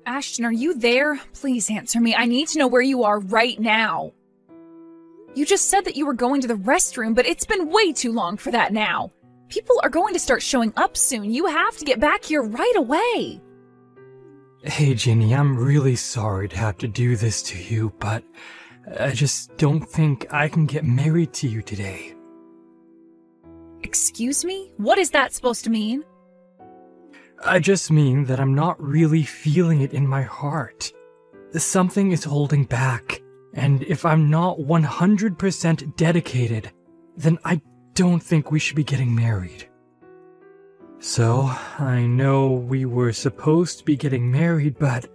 Ashton, are you there? Please answer me. I need to know where you are right now. You just said that you were going to the restroom, but it's been way too long for that now. People are going to start showing up soon. You have to get back here right away. Hey, Ginny, I'm really sorry to have to do this to you, but I just don't think I can get married to you today. Excuse me? What is that supposed to mean? I just mean that I'm not really feeling it in my heart. Something is holding back, and if I'm not 100% dedicated, then I don't think we should be getting married. So, I know we were supposed to be getting married, but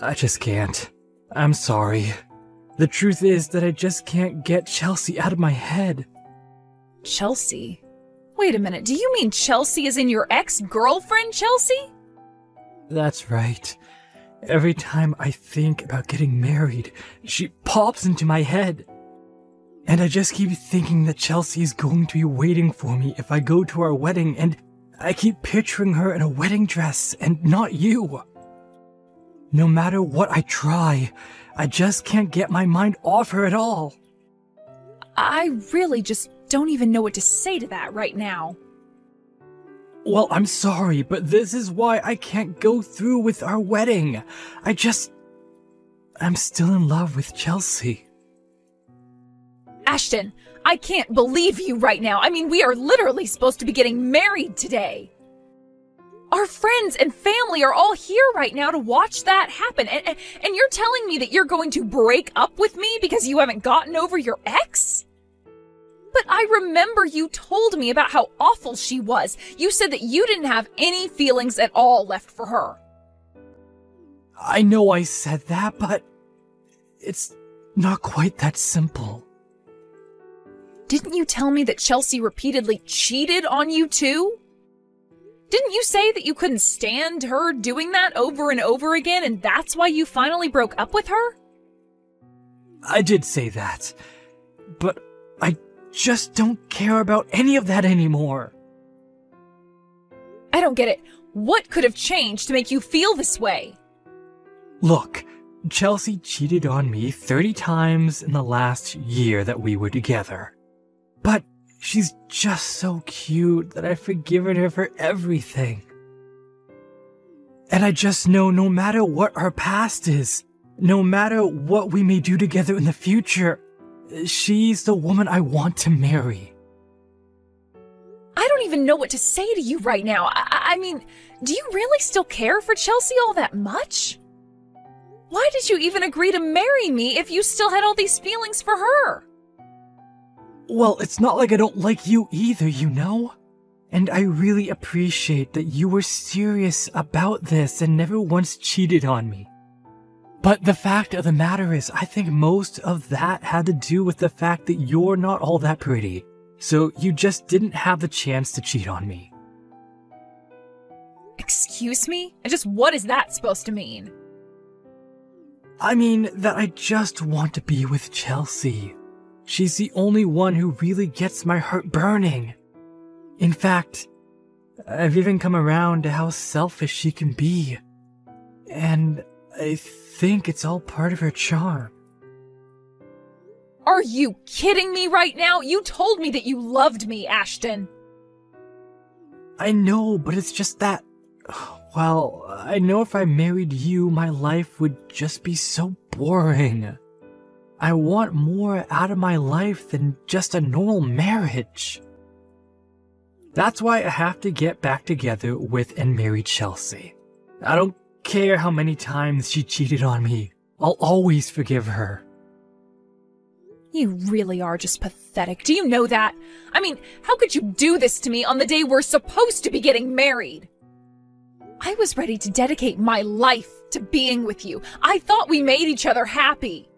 I just can't. I'm sorry. The truth is that I just can't get Chelsea out of my head. Chelsea? Wait a minute, do you mean Chelsea is in your ex-girlfriend, Chelsea? That's right. Every time I think about getting married, she pops into my head. And I just keep thinking that Chelsea is going to be waiting for me if I go to our wedding, and I keep picturing her in a wedding dress and not you. No matter what I try, I just can't get my mind off her at all. I really just don't even know what to say to that right now. Well, I'm sorry, but this is why I can't go through with our wedding. I'm still in love with Chelsea. Ashton, I can't believe you right now. I mean, we are literally supposed to be getting married today. Our friends and family are all here right now to watch that happen. And you're telling me that you're going to break up with me because you haven't gotten over your ex? But I remember you told me about how awful she was. You said that you didn't have any feelings at all left for her. I know I said that, but it's not quite that simple. Didn't you tell me that Chelsea repeatedly cheated on you too? Didn't you say that you couldn't stand her doing that over and over again, and that's why you finally broke up with her? I did say that, but I just don't care about any of that anymore. I don't get it. What could have changed to make you feel this way? Look, Chelsea cheated on me 30 times in the last year that we were together. But she's just so cute that I've forgiven her for everything. And I just know no matter what our past is, no matter what we may do together in the future, she's the woman I want to marry. I don't even know what to say to you right now. I mean, do you really still care for Chelsea all that much? Why did you even agree to marry me if you still had all these feelings for her? Well, it's not like I don't like you either, you know? And I really appreciate that you were serious about this and never once cheated on me. But the fact of the matter is, I think most of that had to do with the fact that you're not all that pretty, so you just didn't have the chance to cheat on me. Excuse me? Just what is that supposed to mean? I mean that I just want to be with Chelsea. She's the only one who really gets my heart burning. In fact, I've even come around to how selfish she can be. And I think it's all part of her charm. Are you kidding me right now? You told me that you loved me, Ashton. I know, but it's just that... Well, I know if I married you, my life would just be so boring. I want more out of my life than just a normal marriage. That's why I have to get back together with and marry Chelsea. I don't care how many times she cheated on me. I'll always forgive her. You really are just pathetic. Do you know that? I mean, how could you do this to me on the day we're supposed to be getting married? I was ready to dedicate my life to being with you. I thought we made each other happy.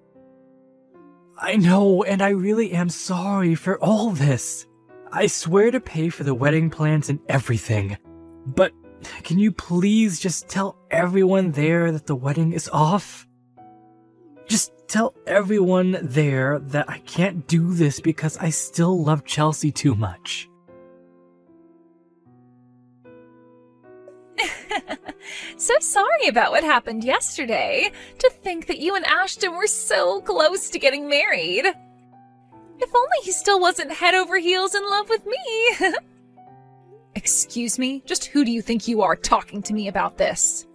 I know, and I really am sorry for all this. I swear to pay for the wedding plans and everything. But can you please just tell everyone there that the wedding is off? Just tell everyone there that I can't do this because I still love Chelsea too much. So sorry about what happened yesterday. To think that you and Ashton were so close to getting married. If only he still wasn't head over heels in love with me. Excuse me? Just who do you think you are talking to me about this?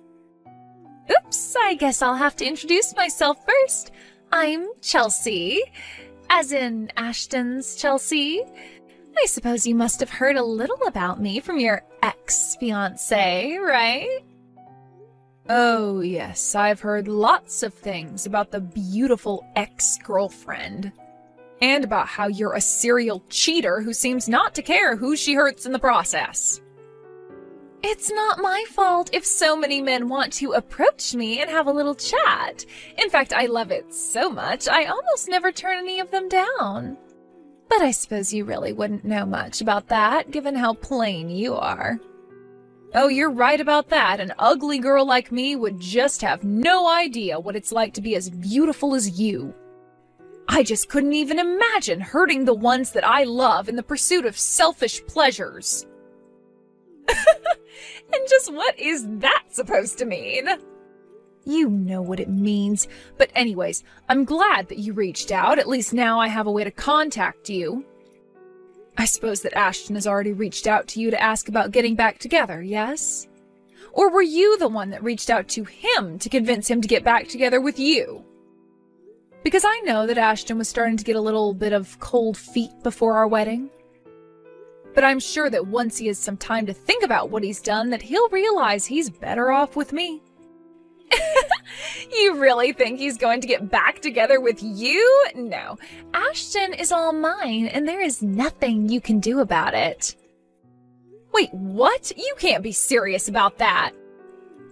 Oops, I guess I'll have to introduce myself first. I'm Chelsea. As in Ashton's Chelsea. I suppose you must have heard a little about me from your ex-fiancé, right? Oh, yes, I've heard lots of things about the beautiful ex-girlfriend. And about how you're a serial cheater who seems not to care who she hurts in the process. It's not my fault if so many men want to approach me and have a little chat. In fact, I love it so much, I almost never turn any of them down. But I suppose you really wouldn't know much about that, given how plain you are. Oh, you're right about that. An ugly girl like me would just have no idea what it's like to be as beautiful as you. I just couldn't even imagine hurting the ones that I love in the pursuit of selfish pleasures. And just what is that supposed to mean? You know what it means. But anyways, I'm glad that you reached out. At least now I have a way to contact you. I suppose that Ashton has already reached out to you to ask about getting back together, yes? Or were you the one that reached out to him to convince him to get back together with you? Because I know that Ashton was starting to get a little bit of cold feet before our wedding. But I'm sure that once he has some time to think about what he's done, that he'll realize he's better off with me. You really think he's going to get back together with you? No. Ashton is all mine, and there is nothing you can do about it. Wait, what? You can't be serious about that.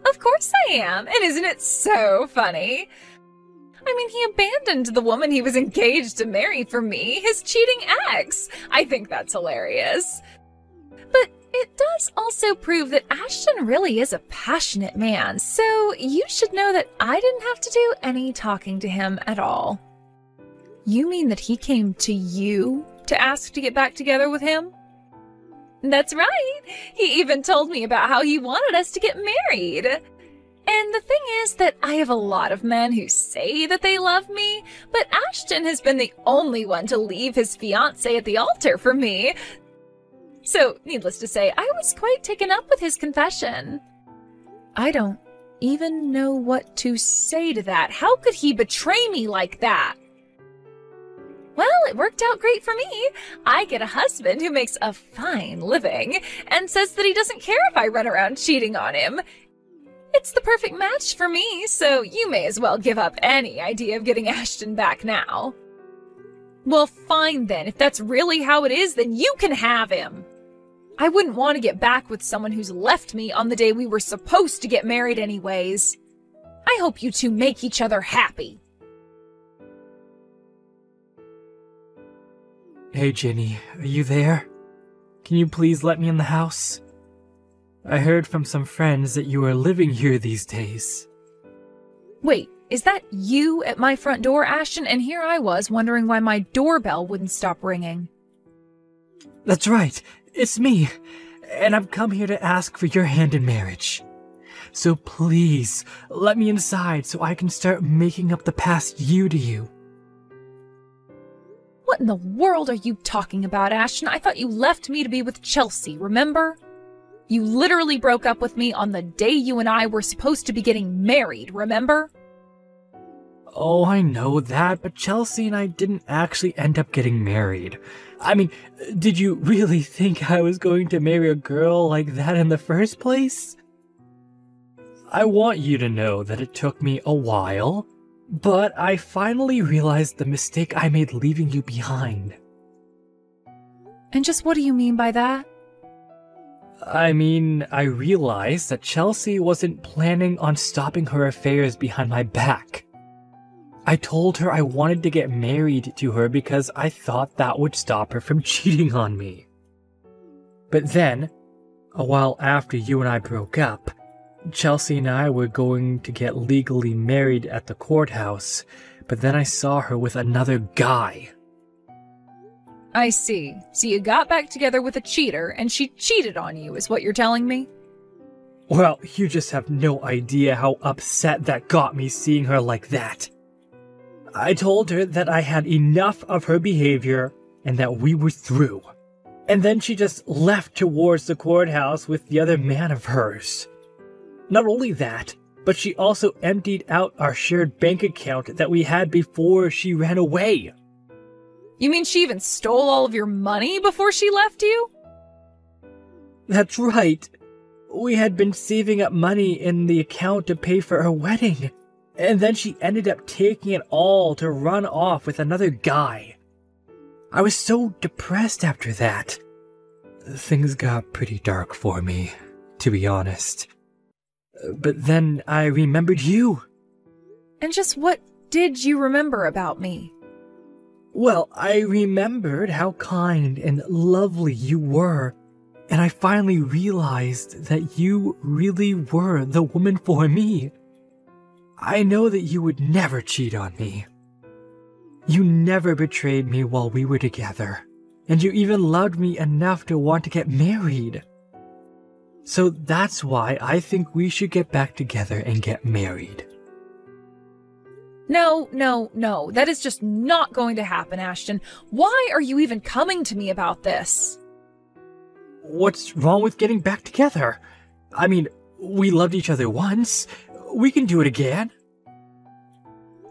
Of course I am, and isn't it so funny? I mean, he abandoned the woman he was engaged to marry for me, his cheating ex. I think that's hilarious. But it does also prove that Ashton really is a passionate man, so you should know that I didn't have to do any talking to him at all. You mean that he came to you to ask to get back together with him? That's right. He even told me about how he wanted us to get married. And the thing is that I have a lot of men who say that they love me, but Ashton has been the only one to leave his fiancée at the altar for me. So, needless to say, I was quite taken up with his confession. I don't even know what to say to that. How could he betray me like that? Well, it worked out great for me. I get a husband who makes a fine living and says that he doesn't care if I run around cheating on him. It's the perfect match for me, so you may as well give up any idea of getting Ashton back now. Well, fine then. If that's really how it is, then you can have him. I wouldn't want to get back with someone who's left me on the day we were supposed to get married anyways. I hope you two make each other happy. Hey, Ginny, are you there? Can you please let me in the house? I heard from some friends that you are living here these days. Wait, is that you at my front door, Ashton? And here I was wondering why my doorbell wouldn't stop ringing. That's right, it's me, and I've come here to ask for your hand in marriage. So please, let me inside so I can start making up the past you to you. What in the world are you talking about, Ashton? I thought you left me to be with Chelsea, remember? You literally broke up with me on the day you and I were supposed to be getting married, remember? Oh, I know that, but Chelsea and I didn't actually end up getting married. I mean, did you really think I was going to marry a girl like that in the first place? I want you to know that it took me a while, but I finally realized the mistake I made leaving you behind. And just what do you mean by that? I mean, I realized that Chelsea wasn't planning on stopping her affairs behind my back. I told her I wanted to get married to her because I thought that would stop her from cheating on me. But then, a while after you and I broke up, Chelsea and I were going to get legally married at the courthouse, but then I saw her with another guy. I see. So you got back together with a cheater, and she cheated on you, is what you're telling me? Well, you just have no idea how upset that got me seeing her like that. I told her that I had enough of her behavior and that we were through. And then she just left towards the courthouse with the other man of hers. Not only that, but she also emptied out our shared bank account that we had before she ran away. You mean she even stole all of your money before she left you? That's right. We had been saving up money in the account to pay for our wedding, and then she ended up taking it all to run off with another guy. I was so depressed after that. Things got pretty dark for me, to be honest. But then I remembered you. And just what did you remember about me? Well, I remembered how kind and lovely you were, and I finally realized that you really were the woman for me. I know that you would never cheat on me. You never betrayed me while we were together, and you even loved me enough to want to get married. So that's why I think we should get back together and get married. No. That is just not going to happen, Ashton. Why are you even coming to me about this? What's wrong with getting back together? I mean, we loved each other once. We can do it again.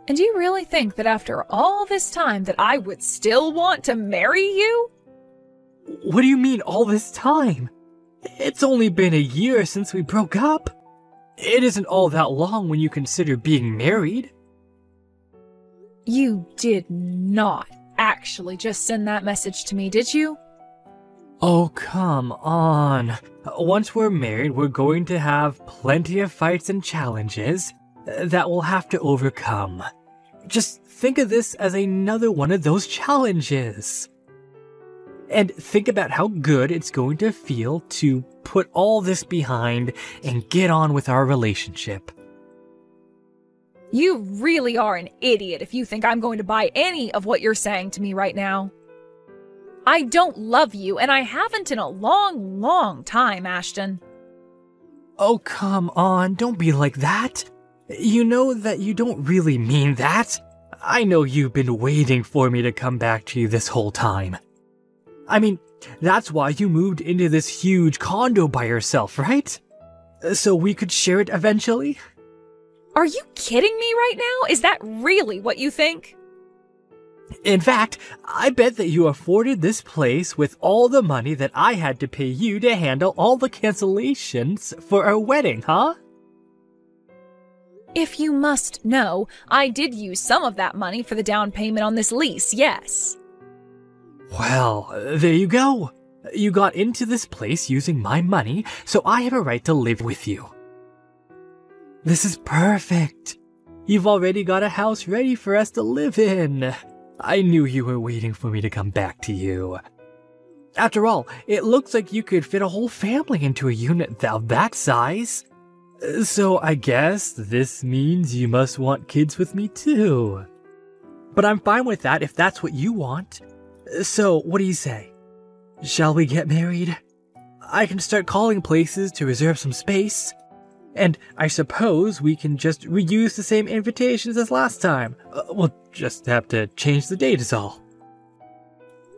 And do you really think that after all this time that I would still want to marry you? What do you mean all this time? It's only been a year since we broke up. It isn't all that long when you consider being married. You did not actually just send that message to me, did you? Oh, come on. Once we're married, we're going to have plenty of fights and challenges that we'll have to overcome. Just think of this as another one of those challenges. And think about how good it's going to feel to put all this behind and get on with our relationship. You really are an idiot if you think I'm going to buy any of what you're saying to me right now. I don't love you, and I haven't in a long, long time, Ashton. Oh, come on, don't be like that. You know that you don't really mean that. I know you've been waiting for me to come back to you this whole time. I mean, that's why you moved into this huge condo by yourself, right? So we could share it eventually? Are you kidding me right now? Is that really what you think? In fact, I bet that you afforded this place with all the money that I had to pay you to handle all the cancellations for our wedding, huh? If you must know, I did use some of that money for the down payment on this lease, yes. Well, there you go. You got into this place using my money, so I have a right to live with you. This is perfect. You've already got a house ready for us to live in. I knew you were waiting for me to come back to you. After all, it looks like you could fit a whole family into a unit of that size. So I guess this means you must want kids with me too. But I'm fine with that if that's what you want. So what do you say? Shall we get married? I can start calling places to reserve some space. And I suppose we can just reuse the same invitations as last time. We'll just have to change the date is all.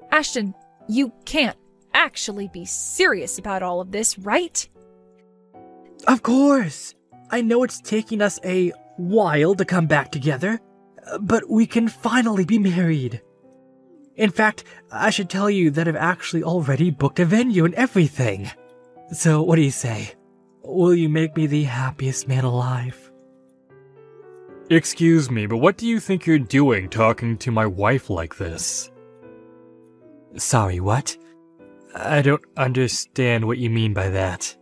Ashton, you can't actually be serious about all of this, right? Of course! I know it's taking us a while to come back together, but we can finally be married. In fact, I should tell you that I've actually already booked a venue and everything. So what do you say? Will you make me the happiest man alive? Excuse me, but what do you think you're doing talking to my wife like this? Sorry, what? I don't understand what you mean by that.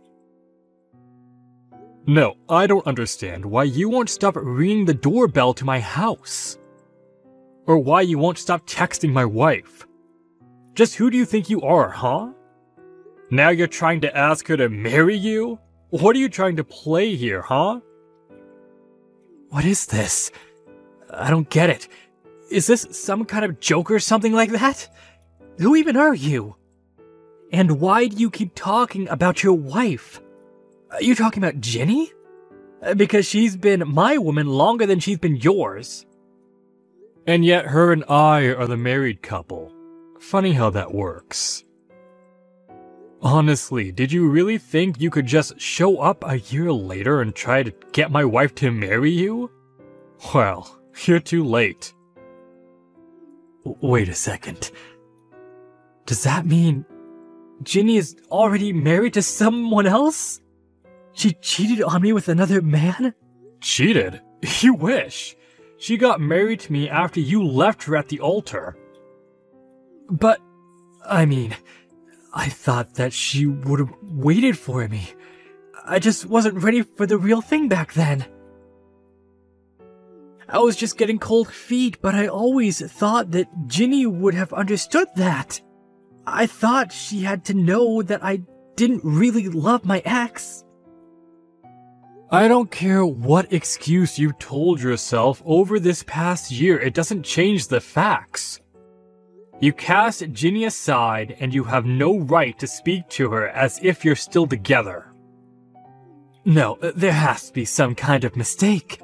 No, I don't understand why you won't stop ringing the doorbell to my house. Or why you won't stop texting my wife. Just who do you think you are, huh? Now you're trying to ask her to marry you? What are you trying to play here, huh? What is this? I don't get it. Is this some kind of joke or something like that? Who even are you? And why do you keep talking about your wife? Are you talking about Ginny? Because she's been my woman longer than she's been yours. And yet her and I are the married couple. Funny how that works. Honestly, did you really think you could just show up a year later and try to get my wife to marry you? Well, you're too late. Wait a second. Does that mean Ginny is already married to someone else? She cheated on me with another man? Cheated? You wish. She got married to me after you left her at the altar. But, I mean, I thought that she would have waited for me. I just wasn't ready for the real thing back then. I was just getting cold feet, but I always thought that Ginny would have understood that. I thought she had to know that I didn't really love my ex. I don't care what excuse you told yourself over this past year, it doesn't change the facts. You cast Ginny aside and you have no right to speak to her as if you're still together. No, there has to be some kind of mistake.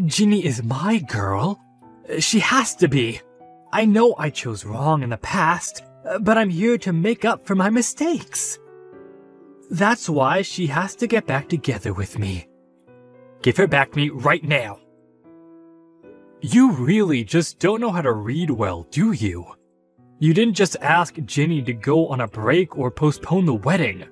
Ginny is my girl. She has to be. I know I chose wrong in the past, but I'm here to make up for my mistakes. That's why she has to get back together with me. Give her back to me right now. You really just don't know how to read well, do you? You didn't just ask Ginny to go on a break or postpone the wedding.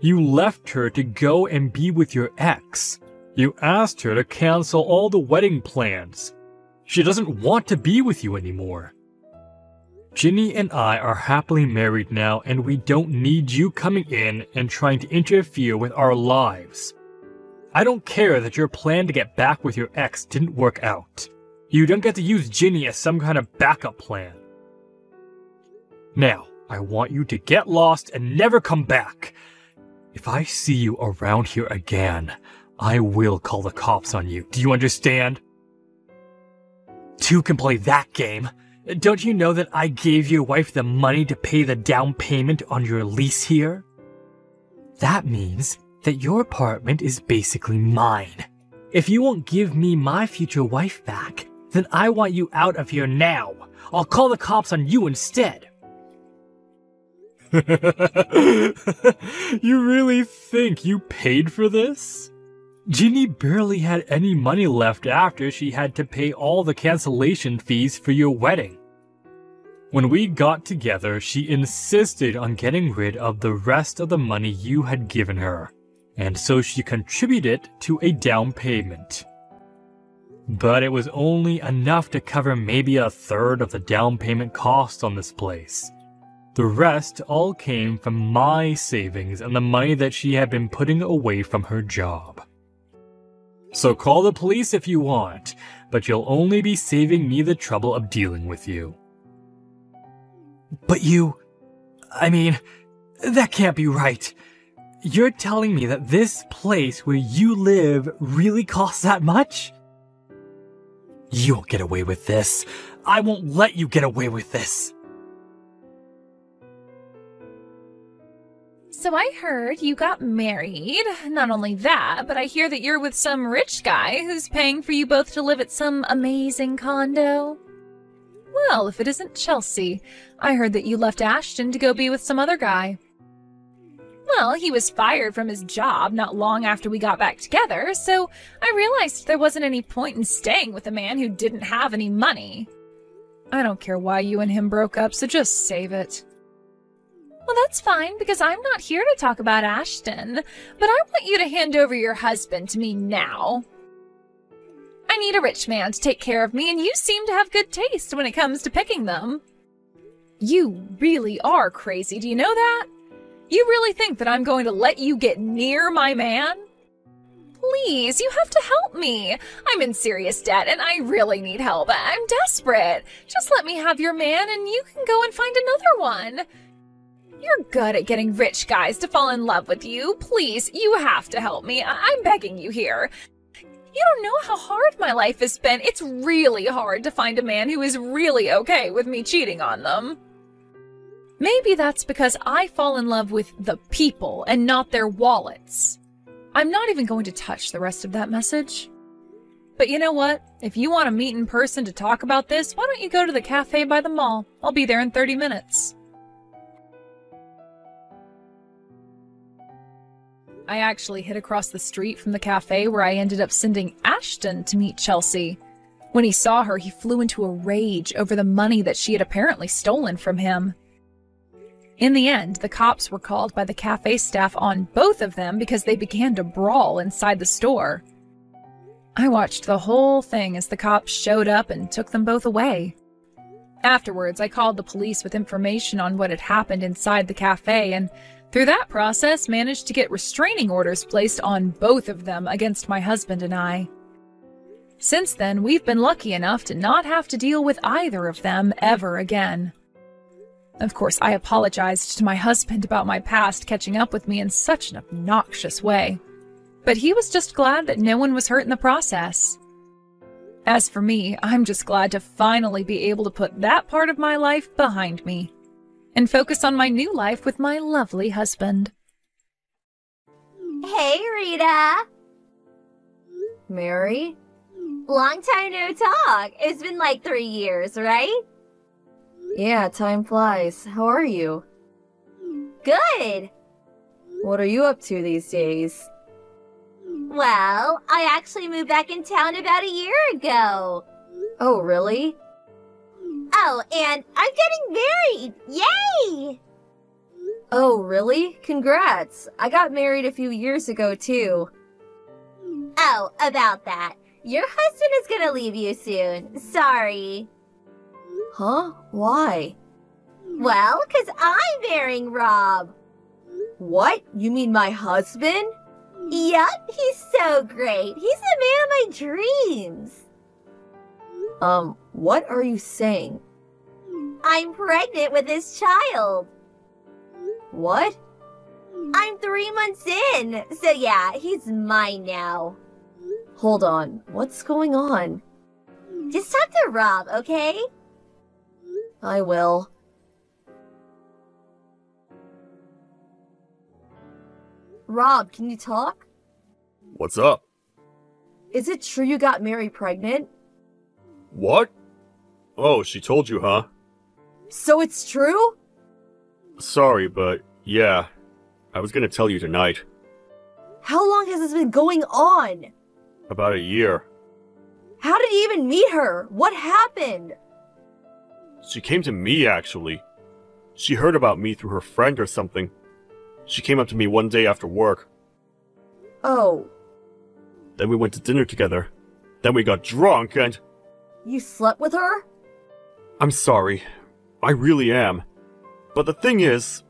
You left her to go and be with your ex. You asked her to cancel all the wedding plans. She doesn't want to be with you anymore. Ginny and I are happily married now, and we don't need you coming in and trying to interfere with our lives. I don't care that your plan to get back with your ex didn't work out. You don't get to use Ginny as some kind of backup plan. Now, I want you to get lost and never come back. If I see you around here again, I will call the cops on you. Do you understand? Two can play that game. Don't you know that I gave your wife the money to pay the down payment on your lease here? That means that your apartment is basically mine. If you won't give me my future wife back, then I want you out of here now. I'll call the cops on you instead. You really think you paid for this? Ginny barely had any money left after she had to pay all the cancellation fees for your wedding. When we got together, she insisted on getting rid of the rest of the money you had given her, and so she contributed to a down payment. But it was only enough to cover maybe a third of the down payment cost on this place. The rest all came from my savings and the money that she had been putting away from her job. So call the police if you want, but you'll only be saving me the trouble of dealing with you. But that can't be right. You're telling me that this place where you live really costs that much? You won't get away with this. I won't let you get away with this. So I heard you got married. Not only that, but I hear that you're with some rich guy who's paying for you both to live at some amazing condo. Well, if it isn't Chelsea, I heard that you left Ashton to go be with some other guy. Well, he was fired from his job not long after we got back together, so I realized there wasn't any point in staying with a man who didn't have any money. I don't care why you and him broke up, so just save it. Well, that's fine, because I'm not here to talk about Ashton, but I want you to hand over your husband to me now. I need a rich man to take care of me, and you seem to have good taste when it comes to picking them. You really are crazy, do you know that? You really think that I'm going to let you get near my man? Please, you have to help me. I'm in serious debt, and I really need help. I'm desperate. Just let me have your man, and you can go and find another one. You're good at getting rich guys to fall in love with you. Please, you have to help me. I'm begging you here. You don't know how hard my life has been. It's really hard to find a man who is really okay with me cheating on them. Maybe that's because I fall in love with the people and not their wallets. I'm not even going to touch the rest of that message. But you know what? If you want to meet in person to talk about this, why don't you go to the cafe by the mall? I'll be there in 30 minutes. I actually hid across the street from the cafe where I ended up sending Ashton to meet Chelsea. When he saw her, he flew into a rage over the money that she had apparently stolen from him. In the end, the cops were called by the cafe staff on both of them because they began to brawl inside the store. I watched the whole thing as the cops showed up and took them both away. Afterwards, I called the police with information on what had happened inside the cafe, and through that process managed to get restraining orders placed on both of them against my husband and I. Since then, we've been lucky enough to not have to deal with either of them ever again. Of course, I apologized to my husband about my past catching up with me in such an obnoxious way. But he was just glad that no one was hurt in the process. As for me, I'm just glad to finally be able to put that part of my life behind me and focus on my new life with my lovely husband. Hey, Rita! Mary? Long time no talk. It's been like 3 years, right? Yeah, time flies. How are you? Good! What are you up to these days? Well, I actually moved back in town about a year ago. Oh, really? Oh, and I'm getting married! Yay! Oh, really? Congrats! I got married a few years ago, too. Oh, about that. Your husband is gonna leave you soon. Sorry. Huh? Why? Well, 'cause I'm marrying Rob. What? You mean my husband? Yup, he's so great. He's the man of my dreams. What are you saying? I'm pregnant with his child. What? I'm 3 months in. So yeah, he's mine now. Hold on. What's going on? Just talk to Rob, okay? I will. Rob, can you talk? What's up? Is it true you got Mary pregnant? What? Oh, she told you, huh? So it's true? Sorry, but yeah. I was gonna tell you tonight. How long has this been going on? About a year. How did you even meet her? What happened? She came to me, actually. She heard about me through her friend or something. She came up to me one day after work. Oh. Then we went to dinner together. Then we got drunk and... You slept with her? I'm sorry. I really am. But the thing is,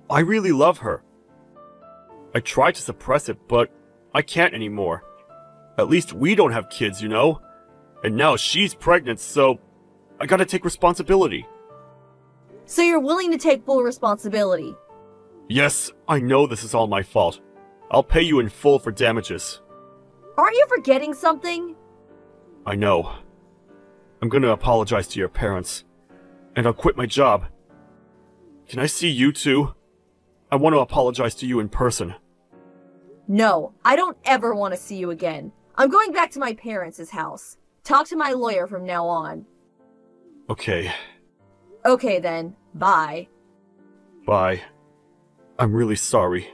I really love her. I tried to suppress it, but I can't anymore. At least we don't have kids, you know? And now she's pregnant, so I gotta take responsibility. So you're willing to take full responsibility? Yes, I know this is all my fault. I'll pay you in full for damages. Aren't you forgetting something? I know. I'm gonna apologize to your parents. And I'll quit my job. Can I see you too? I want to apologize to you in person. No, I don't ever want to see you again. I'm going back to my parents' house. Talk to my lawyer from now on. Okay. Okay then, bye. Bye. I'm really sorry.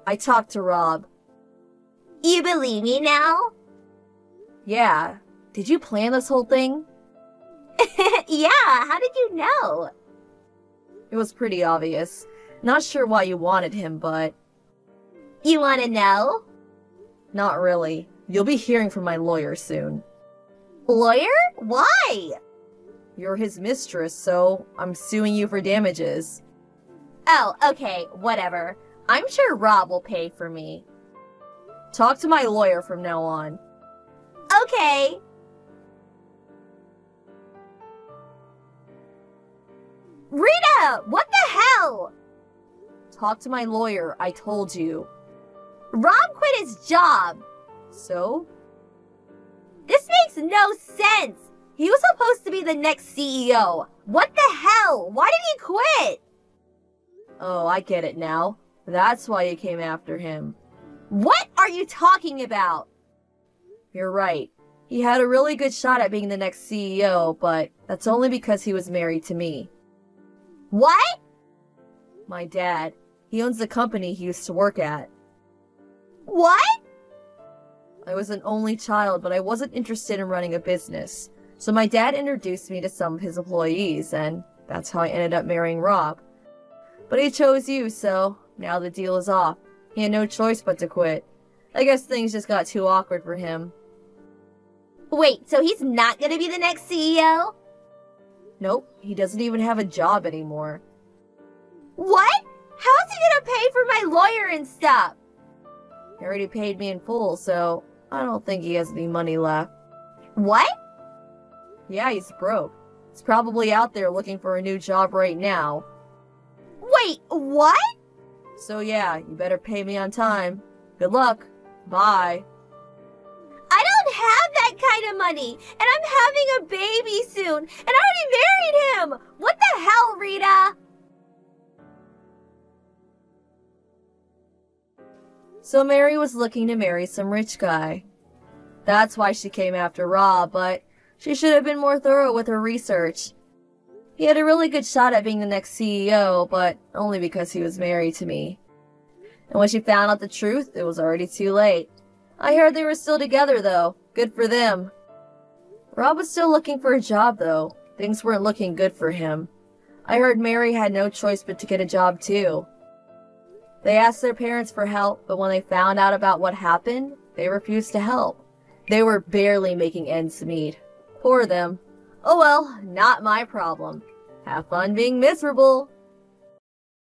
I talked to Rob. You believe me now? Yeah. Did you plan this whole thing? Yeah, how did you know? It was pretty obvious. Not sure why you wanted him, but... You want to know? Not really. You'll be hearing from my lawyer soon. Lawyer? Why? You're his mistress, so I'm suing you for damages. Oh, okay, whatever. I'm sure Rob will pay for me. Talk to my lawyer from now on. Okay. Rita, what the hell? Talk to my lawyer, I told you. Rob quit his job. So? This makes no sense. He was supposed to be the next CEO. What the hell? Why did he quit? Oh, I get it now. That's why you came after him. What are you talking about? You're right. He had a really good shot at being the next CEO, but that's only because he was married to me. What? My dad. He owns the company he used to work at. What? I was an only child, but I wasn't interested in running a business. So my dad introduced me to some of his employees, and that's how I ended up marrying Rob. But he chose you, so now the deal is off. He had no choice but to quit. I guess things just got too awkward for him. Wait, so he's not gonna be the next CEO? Nope, he doesn't even have a job anymore. What? How's he gonna pay for my lawyer and stuff? He already paid me in full, so I don't think he has any money left. What? Yeah, he's broke. He's probably out there looking for a new job right now. Wait, what? So yeah, you better pay me on time. Good luck. Bye. I don't have that kind of money, and I'm having a baby soon, and I already married him! What the hell, Rita? So Mary was looking to marry some rich guy. That's why she came after Rob, but she should have been more thorough with her research. He had a really good shot at being the next CEO, but only because he was married to me. And when she found out the truth, it was already too late. I heard they were still together, though. Good for them. Rob was still looking for a job, though. Things weren't looking good for him. I heard Mary had no choice but to get a job, too. They asked their parents for help, but when they found out about what happened, they refused to help. They were barely making ends meet. Poor them. Oh well, not my problem. Have fun being miserable.